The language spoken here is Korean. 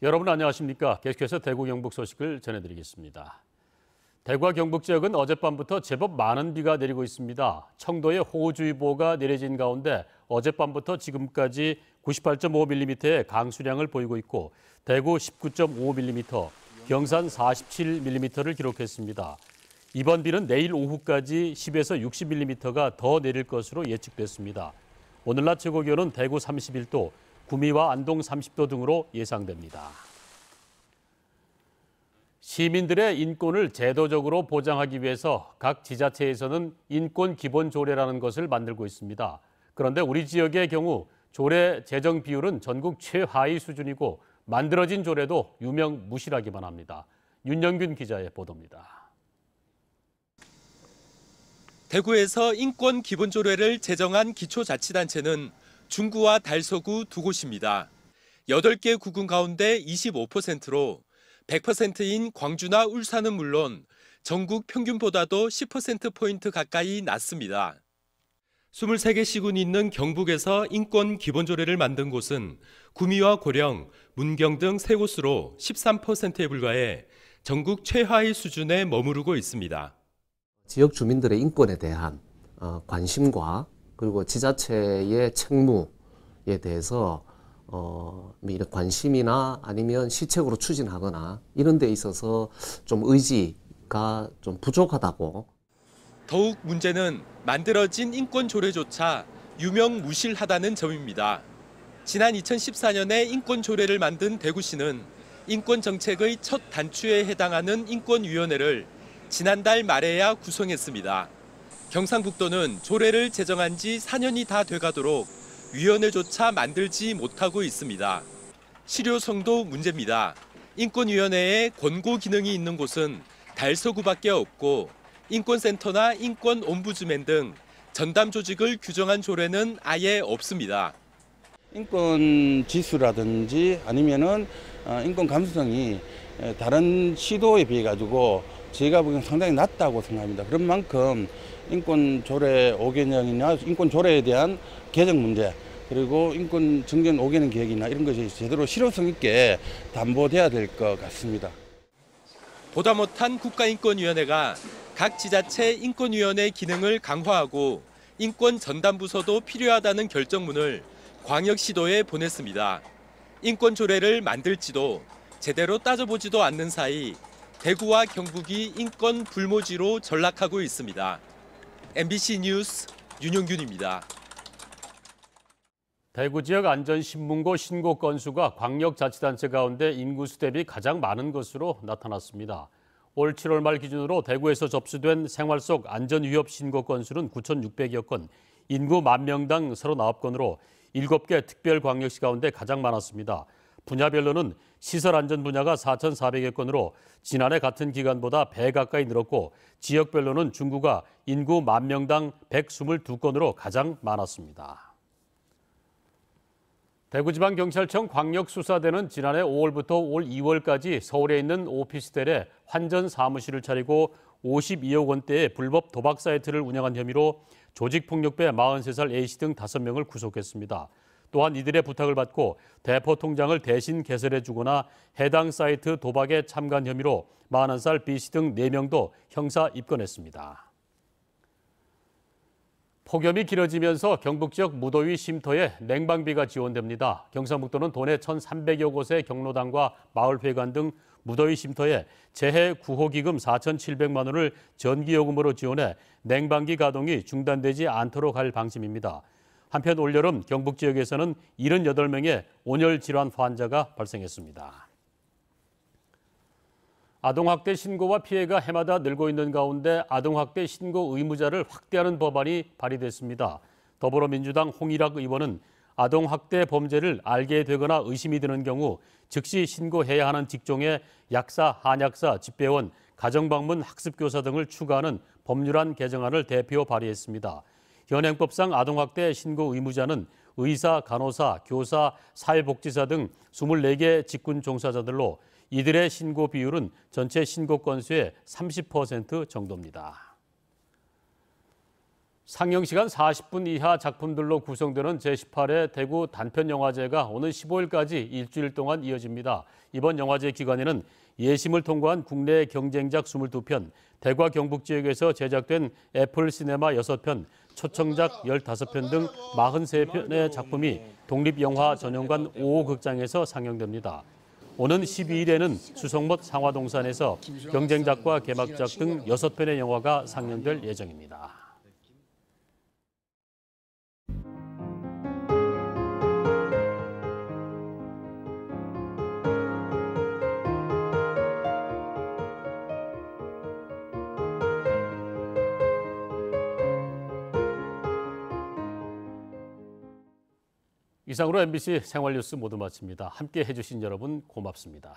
여러분 안녕하십니까? 계속해서 대구 경북 소식을 전해드리겠습니다. 대구와 경북 지역은 어젯밤부터 제법 많은 비가 내리고 있습니다. 청도에 호우주의보가 내려진 가운데 어젯밤부터 지금까지 98.5mm의 강수량을 보이고 있고 대구 19.5mm, 경산 47mm를 기록했습니다. 이번 비는 내일 오후까지 10에서 60mm가 더 내릴 것으로 예측됐습니다. 오늘 낮 최고 기온은 대구 31도, 구미와 안동 30도 등으로 예상됩니다. 시민들의 인권을 제도적으로 보장하기 위해서 각 지자체에서는 인권 기본 조례라는 것을 만들고 있습니다. 그런데 우리 지역의 경우 조례 제정 비율은 전국 최하위 수준이고 만들어진 조례도 유명무실하기만 합니다. 윤영균 기자의 보도입니다. 대구에서 인권 기본 조례를 제정한 기초자치단체는 중구와 달서구 두 곳입니다. 8개 구군 가운데 25%로 100%인 광주나 울산은 물론 전국 평균보다도 10%포인트 가까이 낮습니다. 23개 시군이 있는 경북에서 인권 기본조례를 만든 곳은 구미와 고령, 문경 등 3곳으로 13%에 불과해 전국 최하위 수준에 머무르고 있습니다. 지역 주민들의 인권에 대한 관심과 그리고 지자체의 책무에 대해서 이런 관심이나 아니면 시책으로 추진하거나 이런 데 있어서 좀 의지가 좀 부족하다고. 더욱 문제는 만들어진 인권 조례조차 유명무실하다는 점입니다. 지난 2014년에 인권 조례를 만든 대구시는 인권 정책의 첫 단추에 해당하는 인권위원회를 지난달 말에야 구성했습니다. 경상북도는 조례를 제정한 지 4년이 다 돼가도록 위원회조차 만들지 못하고 있습니다. 실효성도 문제입니다. 인권위원회에 권고 기능이 있는 곳은 달서구밖에 없고 인권센터나 인권옴부즈맨 등 전담 조직을 규정한 조례는 아예 없습니다. 인권 지수라든지 아니면은 인권 감수성이 다른 시도에 비해 가지고 제가 보기엔 상당히 낮다고 생각합니다. 그런 만큼 인권 조례 5개년이나 인권 조례에 대한 개정 문제 그리고 인권 정전 5개년 계획이나 이런 것이 제대로 실효성 있게 담보돼야 될 것 같습니다. 보다 못한 국가인권위원회가 각 지자체 인권위원회 기능을 강화하고 인권 전담부서도 필요하다는 결정문을 광역시도에 보냈습니다. 인권 조례를 만들지도 제대로 따져보지도 않는 사이 대구와 경북이 인권 불모지로 전락하고 있습니다. MBC 뉴스 윤용균입니다. 대구 지역 안전신문고 신고 건수가 광역자치단체 가운데 인구수 대비 가장 많은 것으로 나타났습니다. 올 7월 말 기준으로 대구에서 접수된 생활 속 안전위협 신고 건수는 9,600여 건, 인구 10,000명당 39건으로 7개 특별광역시 가운데 가장 많았습니다. 분야별로는 시설 안전 분야가 4,400여 건으로 지난해 같은 기간보다 배 가까이 늘었고 지역별로는 중구가 인구 10,000명당 122건으로 가장 많았습니다. 대구지방경찰청 광역수사대는 지난해 5월부터 올 2월까지 서울에 있는 오피스텔에 환전 사무실을 차리고 52억 원대의 불법 도박 사이트를 운영한 혐의로 조직폭력배 43살 A씨 등 5명을 구속했습니다. 또한 이들의 부탁을 받고 대포 통장을 대신 개설해 주거나 해당 사이트 도박에 참가한 혐의로 41살 B씨 등 4명도 형사 입건했습니다. 폭염이 길어지면서 경북 지역 무더위 쉼터에 냉방비가 지원됩니다. 경상북도는 도내 1,300여 곳의 경로당과 마을회관 등 무더위 쉼터에 재해 구호기금 4,700만 원을 전기요금으로 지원해 냉방기 가동이 중단되지 않도록 할 방침입니다. 한편 올여름 경북 지역에서는 78명의 온열 질환 환자가 발생했습니다. 아동학대 신고와 피해가 해마다 늘고 있는 가운데 아동학대 신고 의무자를 확대하는 법안이 발의됐습니다. 더불어민주당 홍일학 의원은 아동학대 범죄를 알게 되거나 의심이 드는 경우 즉시 신고해야 하는 직종에 약사, 한약사, 집배원, 가정방문 학습교사 등을 추가하는 법률안 개정안을 대표 발의했습니다. 현행법상 아동학대 신고 의무자는 의사, 간호사, 교사, 사회복지사 등 24개 직군 종사자들로 이들의 신고 비율은 전체 신고 건수의 30% 정도입니다. 상영 시간 40분 이하 작품들로 구성되는 제18회 대구 단편영화제가 오는 15일까지 일주일 동안 이어집니다. 이번 영화제 기간에는 예심을 통과한 국내 경쟁작 22편, 대과 경북 지역에서 제작된 애플 시네마 6편, 초청작 15편 등 43편의 작품이 독립영화 전용관 5호 극장에서 상영됩니다. 오는 12일에는 수성못 상화동산에서 경쟁작과 개막작 등 6편의 영화가 상영될 예정입니다. 이상으로 MBC 생활뉴스 모두 마칩니다. 함께 해주신 여러분 고맙습니다.